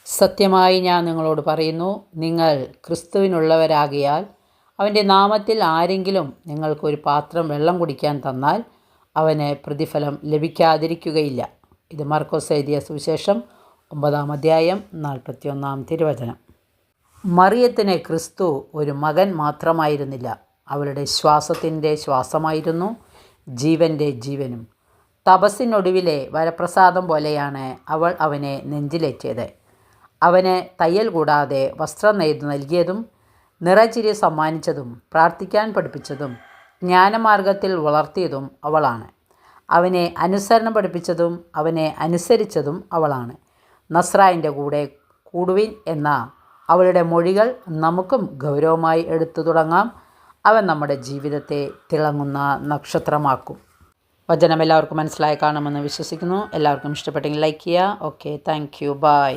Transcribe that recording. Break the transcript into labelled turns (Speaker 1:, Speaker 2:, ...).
Speaker 1: സത്യമായി ഞാൻ നിങ്ങളോട് പറയുന്നു, നിങ്ങൾ ക്രിസ്തുവിനുള്ളവരാകിയാൽ അവൻ്റെ നാമത്തിൽ ആരെങ്കിലും നിങ്ങൾക്കൊരു പാത്രം വെള്ളം കുടിക്കാൻ തന്നാൽ അവന് പ്രതിഫലം ലഭിക്കാതിരിക്കുകയില്ല. ഇത് മർക്കോസ് എഴുതിയ സുവിശേഷം 9-ാം അധ്യായം 41-ാം തിരുവചനം. മറിയത്തിന് ക്രിസ്തു ഒരു മകൻ മാത്രമായിരുന്നില്ല, അവളുടെ ശ്വാസത്തിൻ്റെ ശ്വാസമായിരുന്നു, ജീവൻ്റെ ജീവനും. തപസ്സിനൊടുവിലെ വരപ്രസാദം പോലെയാണ് അവൾ അവനെ നെഞ്ചിലേറ്റിയത്. അവന് തയ്യൽ കൂടാതെ വസ്ത്രം നെയ്തു നൽകിയതും നിറചിരി സമ്മാനിച്ചതും പ്രാർത്ഥിക്കാൻ പഠിപ്പിച്ചതും ജ്ഞാനമാർഗത്തിൽ വളർത്തിയതും അവളാണ്. അവനെ അനുസരണം പഠിപ്പിച്ചതും അവനെ അനുസരിച്ചതും അവളാണ്. നസ്രായൻ്റെ കൂടെ കൂടുവിൻ എന്ന അവളുടെ മൊഴികൾ നമുക്കും ഗൗരവമായി എടുത്തു തുടങ്ങാം. അവൻ നമ്മുടെ ജീവിതത്തെ തിളങ്ങുന്ന നക്ഷത്രമാക്കും. വചനം എല്ലാവർക്കും മനസ്സിലായി കാണുമെന്ന് വിശ്വസിക്കുന്നു. എല്ലാവർക്കും ഇഷ്ടപ്പെട്ടെങ്കിൽ ലൈക്ക് ചെയ്യുക. Okay, thank you, by.